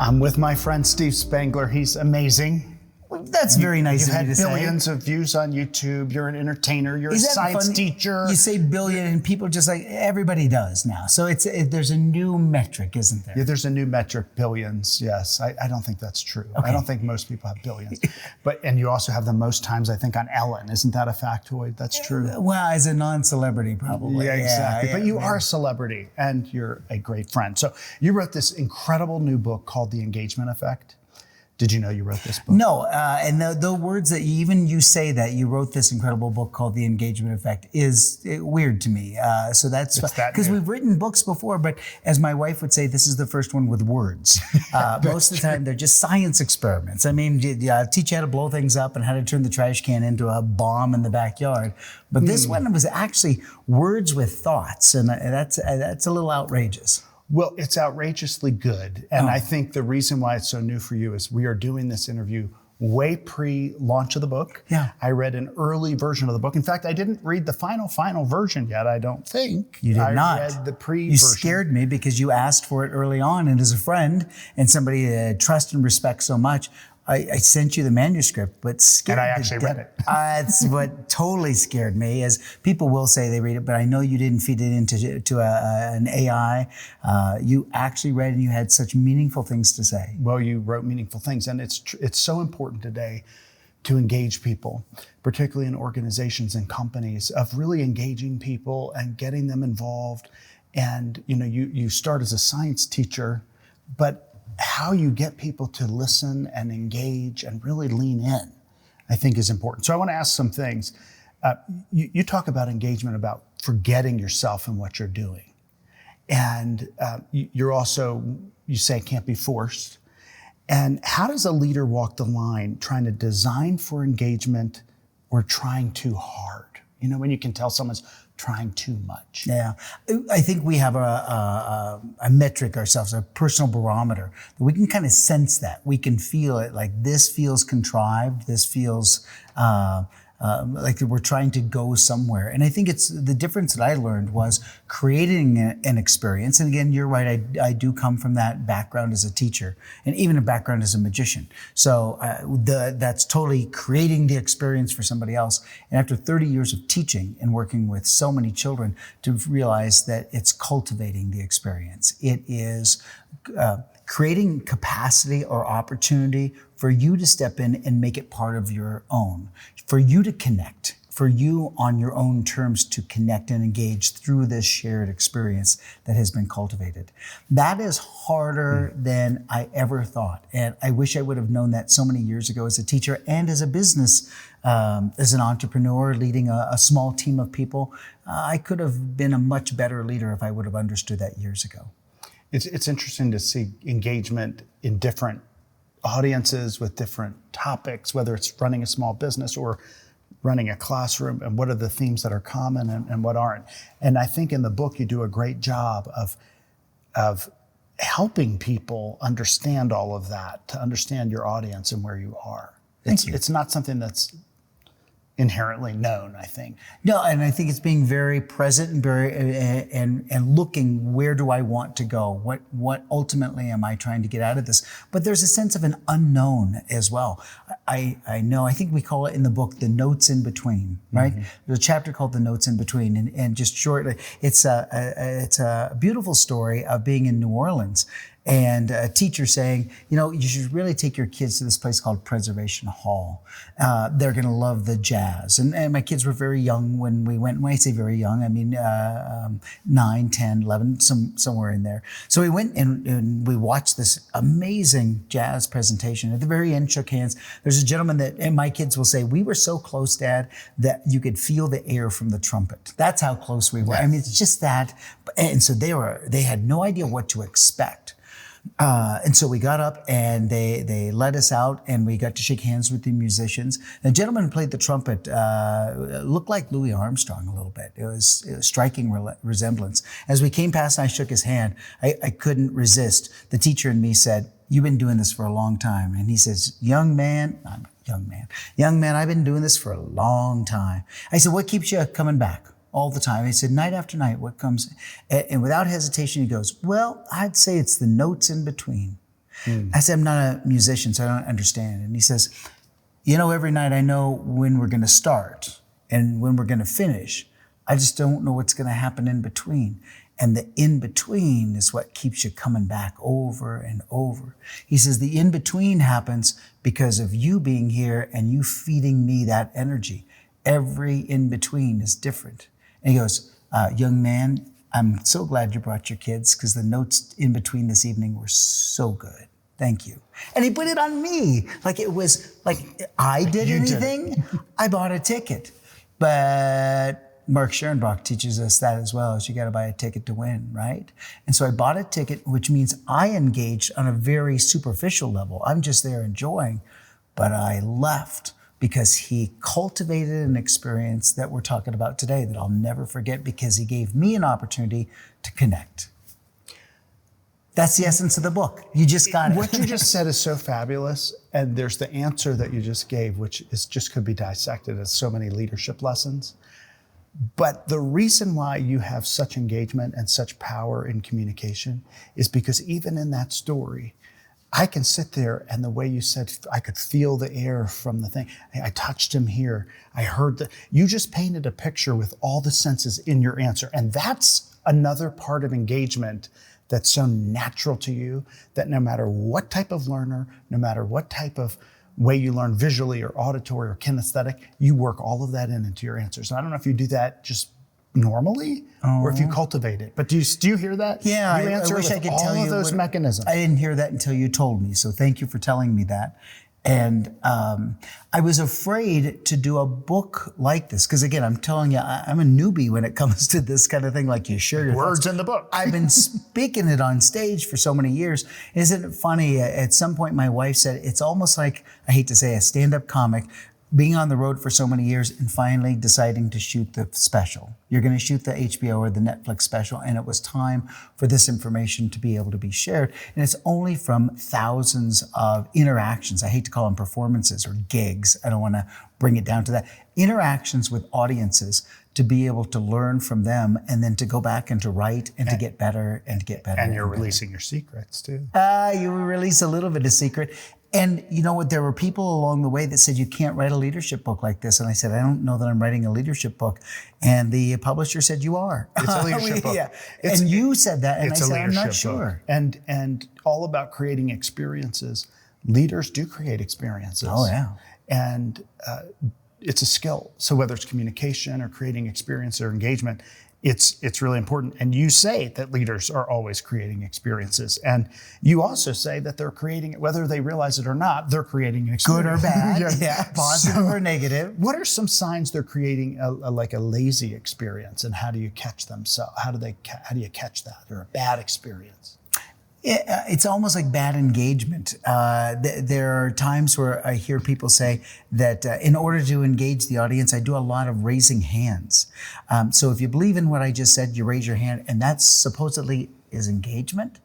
I'm with my friend Steve Spangler. He's amazing. That's very nice of you to say. You had billions of views on YouTube. You're an entertainer. You're a science teacher. You say billion and people just like, everybody does now. So there's a new metric, isn't there? Yeah, there's a new metric, billions, yes. I don't think that's true. Okay. I don't think most people have billions. And you also have the most times, I think, on Ellen. Isn't that a factoid? That's true. Well, as a non-celebrity, probably. Yeah, exactly. But you are a celebrity and you're a great friend. So you wrote this incredible new book called The Engagement Effect. Did you know you wrote this book? No, and the words that you say that you wrote this incredible book called The Engagement Effect is weird to me. So that's because we've written books before, but as my wife would say, this is the first one with words. Most of the time, they're just science experiments. I mean, teach you how to blow things up and how to turn the trash can into a bomb in the backyard. But this one was actually words with thoughts, and that's a little outrageous. Well, it's outrageously good. And I think the reason why it's so new for you is we are doing this interview way pre-launch of the book. Yeah. I read an early version of the book. In fact, I didn't read the final version yet, I don't think. You did not. I read the pre-version. You scared me because you asked for it early on. And as a friend and somebody I trust and respect so much, I sent you the manuscript, but scared me. And I actually read it. That's what totally scared me, is people will say they read it, but I know you didn't feed it into an AI. You actually read and you had such meaningful things to say. Well, you wrote meaningful things, and it's so important today to engage people, particularly in organizations and companies, of really engaging people and getting them involved. And you start as a science teacher, but how you get people to listen and engage and really lean in, I think, is important. So I want to ask some things. You talk about engagement, about forgetting yourself and what you're doing. And you say it can't be forced. And how does a leader walk the line trying to design for engagement or trying too hard? When you can tell someone's trying too much. Yeah, I think we have a metric ourselves, a personal barometer, that we can kind of sense that. We can feel it, like this feels contrived, this feels like we're trying to go somewhere. And I think it's the difference that I learned was creating an experience. And again, you're right, I do come from that background as a teacher and even a background as a magician. So that's totally creating the experience for somebody else. And after 30 years of teaching and working with so many children, to realize that it's cultivating the experience. It is creating capacity or opportunity for you to step in and make it part of your own, for you to connect, for you on your own terms to connect and engage through this shared experience that has been cultivated. That is harder than I ever thought. And I wish I would have known that so many years ago as a teacher and as a business, as an entrepreneur leading a small team of people. I could have been a much better leader if I would have understood that years ago. It's interesting to see engagement in different audiences with different topics, whether it's running a small business or running a classroom, and what are the themes that are common and what aren't. And I think in the book you do a great job of helping people understand all of that, to understand your audience and where you are. Thank you. It's not something that's inherently known, I think. No, and I think it's being very present and very and looking, where do I want to go? What ultimately am I trying to get out of this? But there's a sense of an unknown as well. I know, I think we call it in the book the notes in between, right? Mm-hmm. There's a chapter called The Notes in Between, and just shortly, it's a beautiful story of being in New Orleans. And a teacher saying, you should really take your kids to this place called Preservation Hall. They're going to love the jazz. And my kids were very young when we went. When I say very young, I mean 9, 10, 11, somewhere in there. So we went and we watched this amazing jazz presentation. At the very end, shook hands. There's a gentleman and my kids will say, we were so close, Dad, that you could feel the air from the trumpet. That's how close we were. Yes. I mean, it's just that. And so they had no idea what to expect. And so we got up and they led us out and we got to shake hands with the musicians. The gentleman who played the trumpet looked like Louis Armstrong a little bit. It was a striking resemblance. As we came past and I shook his hand, I couldn't resist. The teacher and me said, "You've been doing this for a long time." And he says, young man, I've been doing this for a long time. I said, "What keeps you coming back all the time?" He said, "Night after night, what comes?" And without hesitation, he goes, "Well, I'd say it's the notes in between." I said, I'm not a musician, so I don't understand. And he says, every night I know when we're going to start and when we're going to finish. I just don't know what's going to happen in between. And the in-between is what keeps you coming back over and over. He says the in-between happens because of you being here and you feeding me that energy. Every in-between is different. And he goes, young man, I'm so glad you brought your kids because the notes in between this evening were so good. Thank you. And he put it on me. Like it was like I did anything. I bought a ticket. But Mark Scherenbach teaches us that as well, is you got to buy a ticket to win, right? And so I bought a ticket, which means I engaged on a very superficial level. I'm just there enjoying, but I left because he cultivated an experience that we're talking about today that I'll never forget because he gave me an opportunity to connect. That's the essence of the book. You just got it. What you just said is so fabulous. And there's the answer that you just gave, which is just could be dissected as so many leadership lessons. But the reason why you have such engagement and such power in communication is because even in that story, I can sit there and the way you said, I could feel the air from the thing. I touched him here. I heard that. You just painted a picture with all the senses in your answer. And that's another part of engagement that's so natural to you that no matter what type of learner, no matter what type of way you learn visually or auditory or kinesthetic, you work all of that into your answers. And I don't know if you do that just normally or if you cultivate it. But do you hear that? Yeah, you I wish I could tell you all of those mechanisms. I didn't hear that until you told me. So thank you for telling me that. And I was afraid to do a book like this. Because again, I'm telling you, I'm a newbie when it comes to this kind of thing. Like you share your words thoughts. In the book. I've been speaking it on stage for so many years. Isn't it funny? At some point, my wife said, it's almost like, I hate to say, a stand-up comic being on the road for so many years and finally deciding to shoot the special. You're going to shoot the HBO or the Netflix special, and it was time for this information to be able to be shared. And it's only from thousands of interactions. I hate to call them performances or gigs. I don't want to bring it down to that. Interactions with audiences to be able to learn from them and then to go back and to write and to get better and to get better. And you're releasing your secrets too. You release a little bit of secret. And you know what? There were people along the way that said, you can't write a leadership book like this. And I said, I don't know that I'm writing a leadership book. And the publisher said, you are. It's a leadership book. Yeah. And you said that. And I said, I'm not sure. And all about creating experiences. Leaders do create experiences. Oh, yeah. And it's a skill. So whether it's communication or creating experience or engagement, it's really important. And you say that leaders are always creating experiences. And you also say that they're creating it, whether they realize it or not, they're creating an experience. Good or bad, yeah, positive or negative. What are some signs they're creating like a lazy experience, and how do you catch them? So how do you catch that, or a bad experience? It's almost like bad engagement. There are times where I hear people say that in order to engage the audience, I do a lot of raising hands. So if you believe in what I just said, you raise your hand, and that supposedly is engagement.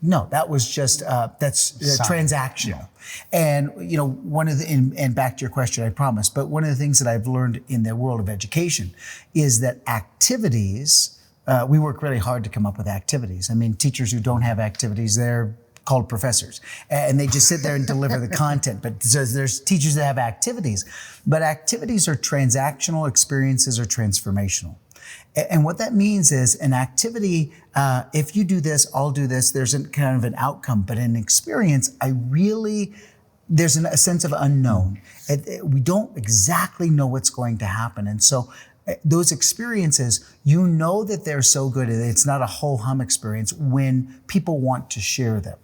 No, that was just that's transactional. Yeah. And you know, one of the and back to your question, I promise. But one of the things that I've learned in the world of education is that activities. We work really hard to come up with activities. I mean, teachers who don't have activities, they're called professors. And they just sit there and deliver the content. But there's teachers that have activities. But activities are transactional, experiences are transformational. And what that means is an activity, if you do this, I'll do this, there's a kind of an outcome. But in experience, there's a sense of unknown. We don't exactly know what's going to happen. And so those experiences, you know that they're so good, it's not a ho-hum experience when people want to share them.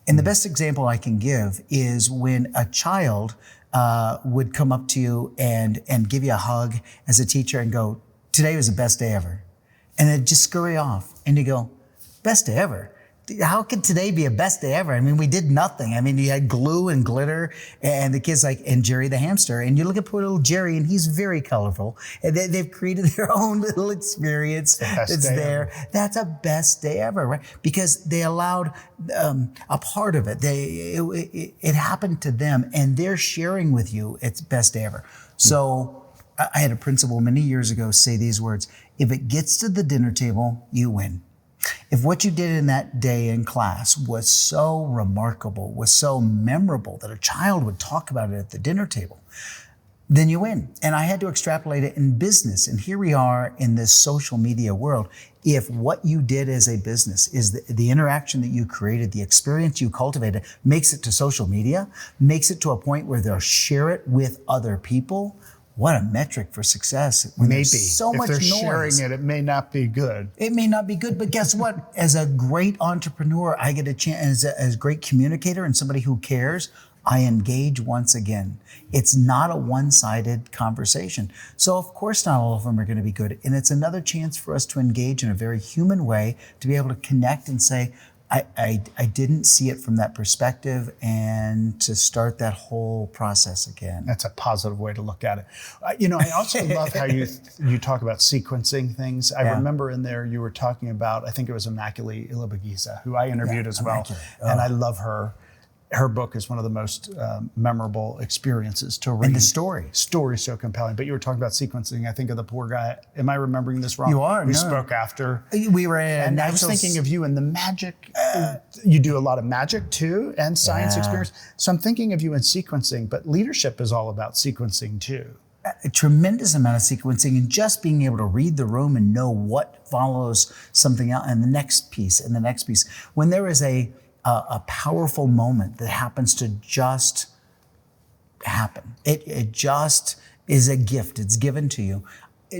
And the best example I can give is when a child would come up to you and give you a hug as a teacher and go, today was the best day ever. And then just scurry off and you go, best day ever? How could today be a best day ever? I mean, we did nothing. I mean, you had glue and glitter and the kids and Jerry the hamster. And you look at poor little Jerry and he's very colorful. And they've created their own little experience that's there. That's a best day ever, right? Because they allowed a part of it. It happened to them and they're sharing with you it's best day ever. So I had a principal many years ago say these words, if it gets to the dinner table, you win. If what you did in that day in class was so remarkable, was so memorable that a child would talk about it at the dinner table, then you win. And I had to extrapolate it in business. And here we are in this social media world. If what you did as a business is the interaction that you created, the experience you cultivated, makes it to social media, makes it to a point where they'll share it with other people, what a metric for success. When Maybe. there's so much if they're noise. sharing it, it may not be good. It may not be good, but guess what? As a great entrepreneur, I get a chance, as a great communicator and somebody who cares, I engage once again. It's not a one-sided conversation. So of course not all of them are going to be good. And it's another chance for us to engage in a very human way, to be able to connect and say, I didn't see it from that perspective, and to start that whole process again. That's a positive way to look at it. I also love how you talk about sequencing things. I remember in there you were talking about, I think it was Immaculée Ilibagiza, who I interviewed as well. And I love her. Her book is one of the most memorable experiences to read. And the story is so compelling. But you were talking about sequencing. I think of the poor guy. Am I remembering this wrong? You are. Who spoke after. We were in and I was thinking of you in the magic. You do a lot of magic too, and science experience. So I'm thinking of you in sequencing. But leadership is all about sequencing too. A tremendous amount of sequencing, and just being able to read the room and know what follows something else, and the next piece, and the next piece. When there is a powerful moment that happens to just happen. It just is a gift. It's given to you.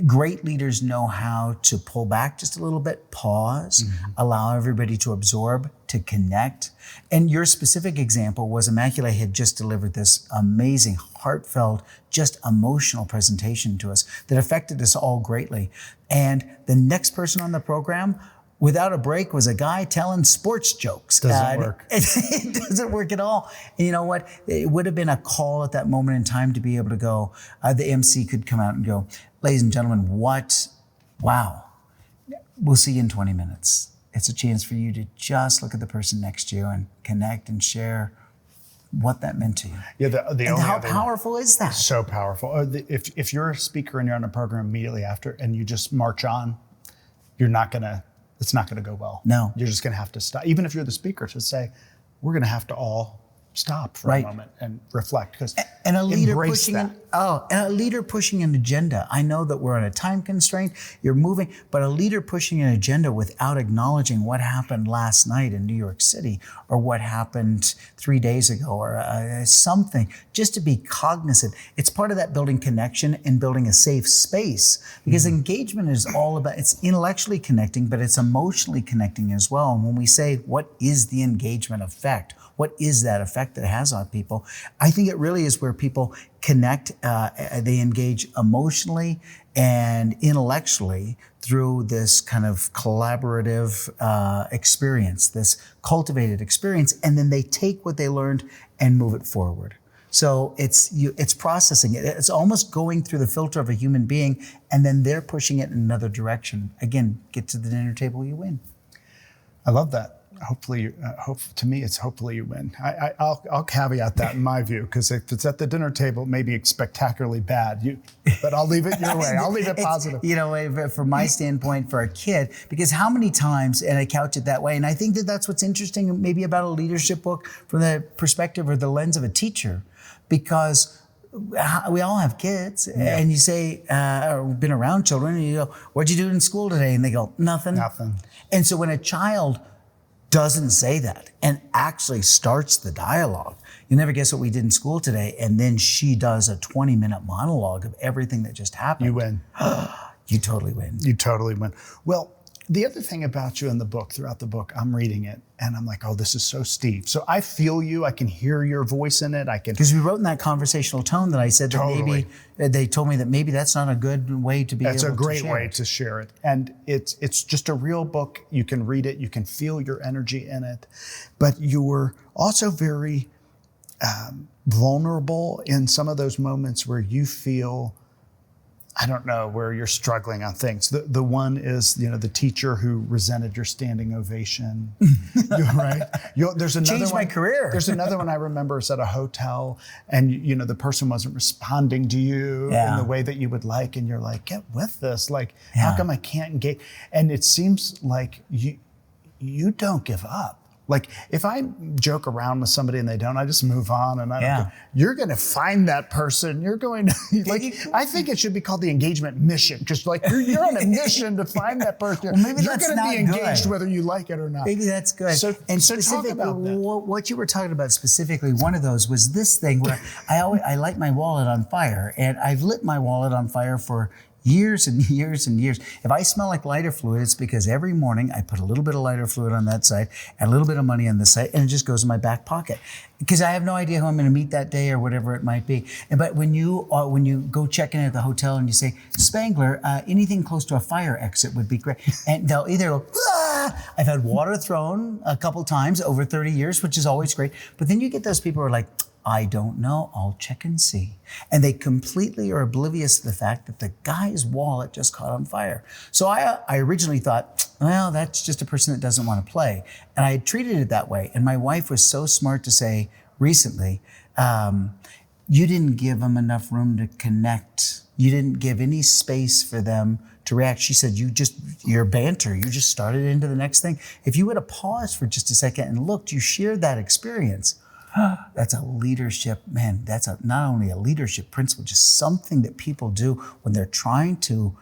Great leaders know how to pull back just a little bit, pause, allow everybody to absorb, to connect. And your specific example was Immaculée had just delivered this amazing, heartfelt, just emotional presentation to us that affected us all greatly. And the next person on the program, without a break, was a guy telling sports jokes. Doesn't work. It doesn't work at all. And you know what? It would have been a call at that moment in time to be able to go, the MC could come out and go, ladies and gentlemen, wow. We'll see you in 20 minutes. It's a chance for you to just look at the person next to you and connect and share what that meant to you. Yeah, and how powerful is that? So powerful. If you're a speaker and you're on a program immediately after and you just march on, it's not going to go well. No. You're just going to have to stop. Even if you're the speaker, to say, we're going to have to all stop for a moment and reflect. And a leader pushing an agenda. I know that we're on a time constraint, you're moving, but a leader pushing an agenda without acknowledging what happened last night in New York City, or what happened 3 days ago, or something, just to be cognizant. It's part of that building connection and building a safe space, because engagement is all about, it's intellectually connecting, but it's emotionally connecting as well. And when we say, what is the engagement effect? What is that effect that it has on people? I think it really is where people connect, they engage emotionally and intellectually through this kind of collaborative experience, this cultivated experience, and then they take what they learned and move it forward. So it's processing it. It's almost going through the filter of a human being, and then they're pushing it in another direction. Again, get to the dinner table, you win. I love that. Hopefully, to me, it's hopefully you win. I'll caveat that in my view, because if it's at the dinner table, maybe it's spectacularly bad. But I'll leave it your way. I'll leave it positive. From my standpoint, for a kid, because how many times, and I couch it that way, and I think that that's what's interesting maybe about a leadership book from the perspective or the lens of a teacher, because we all have kids, and you say, or been around children, and you go, what'd you do in school today? And they go, nothing. Nothing. And so when a child doesn't say that and actually starts the dialogue, you'll never guess what we did in school today. And then she does a 20-minute monologue of everything that just happened. You win. You totally win. You totally win. Well, the other thing about you in the book, throughout the book, I'm reading it and I'm like, oh, this is so Steve. So I feel you. I can hear your voice in it. Because we wrote in that conversational tone that I said that maybe they told me that maybe that's not a good way to be able to share. That's a great way to share it. And it's just a real book. You can read it. You can feel your energy in it. But you were also very vulnerable in some of those moments where you feel, I don't know, where you're struggling on things. The one is, the teacher who resented your standing ovation, right? There's another Changed one, my career. There's another one I remember is at a hotel, and the person wasn't responding to you in the way that you would like, and you're like, get with this. Like, how come I can't engage? And it seems like you don't give up. Like if I joke around with somebody and they don't, I just move on and I don't go, you're going to find that person. You're going to I think it should be called the engagement mission, because like you're on a mission to find that person. Well, maybe you're that's going to not be engaged good. whether you like it or not. Maybe that's good. So talk about that. What you were talking about specifically, one of those was this thing where I light my wallet on fire, and I've lit my wallet on fire for years and years and years. If I smell like lighter fluid, it's because every morning I put a little bit of lighter fluid on that side and a little bit of money on this side, and it just goes in my back pocket because I have no idea who I'm going to meet that day or whatever it might be. But when you go check in at the hotel and you say, Spangler, anything close to a fire exit would be great. And they'll either go, ah! I've had water thrown a couple times over 30 years, which is always great. But then you get those people who are like, I don't know, I'll check and see. And they completely are oblivious to the fact that the guy's wallet just caught on fire. So I originally thought, well, that's just a person that doesn't want to play. And I had treated it that way. And my wife was so smart to say recently, you didn't give them enough room to connect. You didn't give any space for them to react. She said, your banter, you just started into the next thing. If you would have paused for just a second and looked, you shared that experience. That's a leadership, man, not only a leadership principle, just something that people do when they're trying to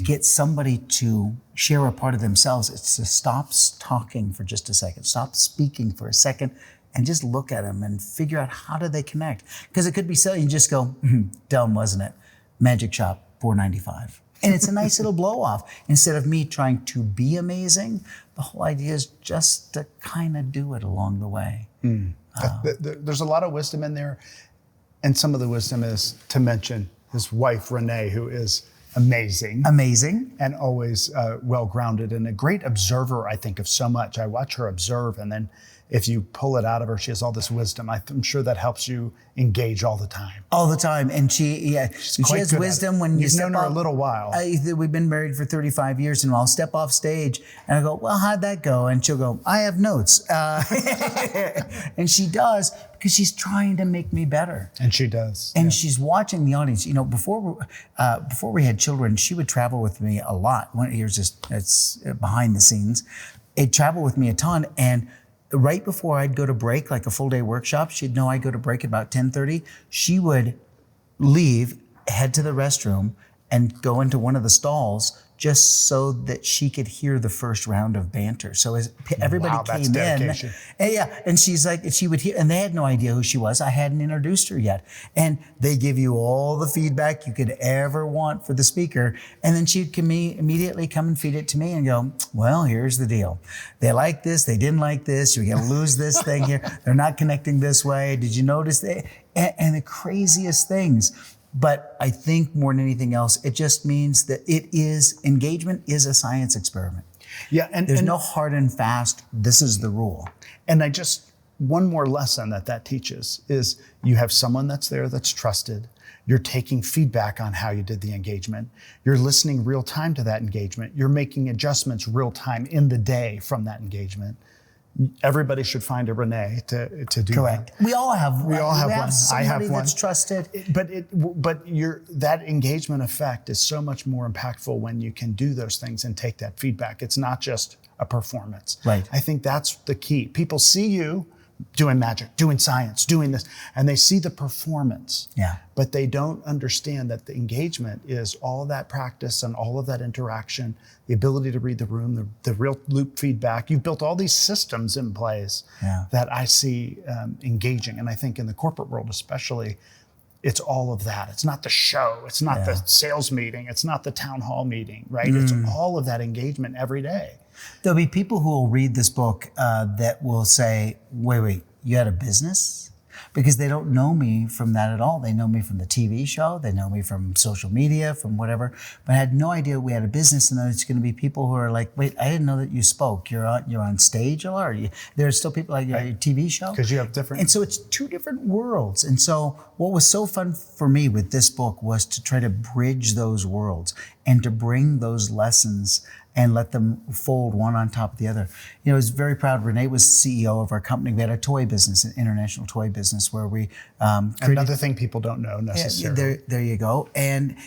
get somebody to share a part of themselves. It's to stop talking for just a second, stop speaking for a second, and just look at them and figure out how do they connect. Because it could be silly, you just go, dumb, wasn't it? Magic shop, $4.95. And it's a nice little blow off. Instead of me trying to be amazing, the whole idea is just to kind of do it along the way. There's a lot of wisdom in there. And some of the wisdom is to mention his wife, Renee, who is amazing. Amazing. And always well-grounded and a great observer, I think, of so much. I watch her observe, and then if you pull it out of her, she has all this wisdom. I'm sure that helps you engage all the time. All the time. And she has wisdom when you've known her a little while. We've been married for 35 years, and I'll step off stage and I go, well, how'd that go? And she'll go, I have notes. And she does, because she's trying to make me better. And she does. And she's watching the audience. You know, before we had children, she would travel with me a lot. It's behind the scenes. It'd travel with me a ton. And right before I'd go to break, like a full day workshop, she'd know I'd go to break about 10:30. She would leave, head to the restroom, and go into one of the stalls just so that she could hear the first round of banter. So as everybody came in, and she's like, she would hear, and they had no idea who she was. I hadn't introduced her yet. And they give you all the feedback you could ever want for the speaker. And then she'd immediately come and feed it to me and go, well, here's the deal. They like this, they didn't like this, you're gonna lose this thing here. They're not connecting this way. Did you notice that? And the craziest things. But I think more than anything else, it just means that engagement is a science experiment. Yeah, and there's no hard and fast, this is the rule. And one more lesson that teaches is you have someone that's there that's trusted. You're taking feedback on how you did the engagement. You're listening real time to that engagement. You're making adjustments real time in the day from that engagement. Everybody should find a Renee to do Correct. that. We all have one. I have one. That's trusted. But that engagement effect is so much more impactful when you can do those things and take that feedback. It's not just a performance. Right. I think that's the key. People see you doing magic, doing science, doing this, and they see the performance. Yeah. But they don't understand that the engagement is all of that practice and all of that interaction, the ability to read the room, the real loop feedback. You've built all these systems in place that I see engaging. And I think in the corporate world especially, it's all of that. It's not the show. It's not the sales meeting. It's not the town hall meeting, right? It's all of that engagement every day. There'll be people who will read this book that will say, wait, you had a business? Because they don't know me from that at all. They know me from the TV show. They know me from social media, from whatever. But I had no idea we had a business. And then it's going to be people who are like, wait, I didn't know that you spoke. You're on stage a lot? There's still people like your TV show? Because you have different. And so it's two different worlds. And so what was so fun for me with this book was to try to bridge those worlds and to bring those lessons and let them fold one on top of the other. I was very proud. Renee was CEO of our company. We had a toy business, an international toy business, where we another thing people don't know necessarily. There you go. And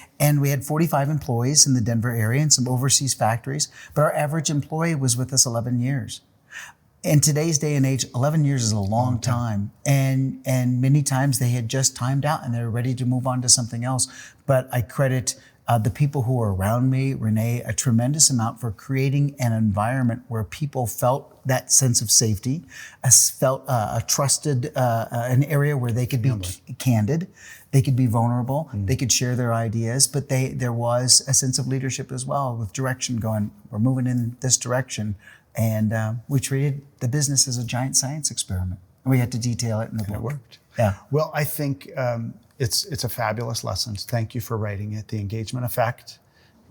we had 45 employees in the Denver area and some overseas factories. But our average employee was with us 11 years. In today's day and age, 11 years is a long time. And many times they had just timed out and they were ready to move on to something else. But I credit the people who were around me, Renee, a tremendous amount for creating an environment where people felt that sense of safety, felt a trusted, an area where they could be candid, they could be vulnerable, they could share their ideas, but there was a sense of leadership as well, with direction going, we're moving in this direction. And we treated the business as a giant science experiment. And we had to detail it in the book. It worked. Yeah. Well, I think it's a fabulous lesson. Thank you for writing it. The Engagement Effect.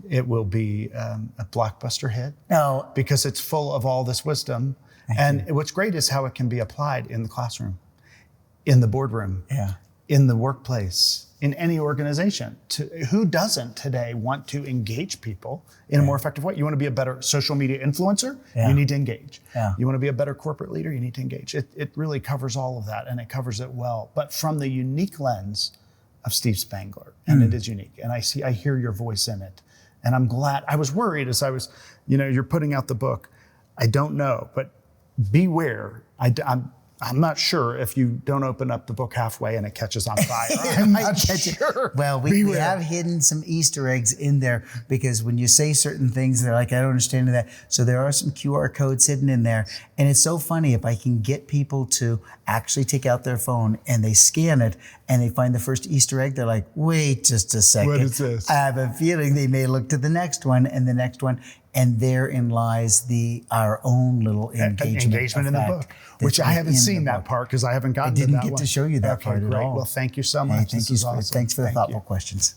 It will be a blockbuster hit. No. Because it's full of all this wisdom. What's great is how it can be applied in the classroom, in the boardroom, in the workplace, in any organization. Who doesn't today want to engage people in a more effective way? You want to be a better social media influencer? You need to engage. You want to be a better corporate leader? You need to engage. It really covers all of that, and it covers it well, but from the unique lens of Steve Spangler, and it is unique. And I hear your voice in it, and I'm glad. I was worried as I was, you're putting out the book. I don't know, but beware. I'm not sure if you don't open up the book halfway and it catches on fire. I'm not sure. Well, we have hidden some Easter eggs in there, because when you say certain things, they're like, I don't understand that. So there are some QR codes hidden in there. And it's so funny, if I can get people to actually take out their phone and they scan it and they find the first Easter egg, they're like, wait just a second. What is this? I have a feeling they may look to the next one and the next one. And therein lies our own little engagement in the book, which I haven't seen that part because I haven't gotten to that one. I didn't get to show you that part at all. Well, thank you so much. Hey, thanks for the thoughtful questions.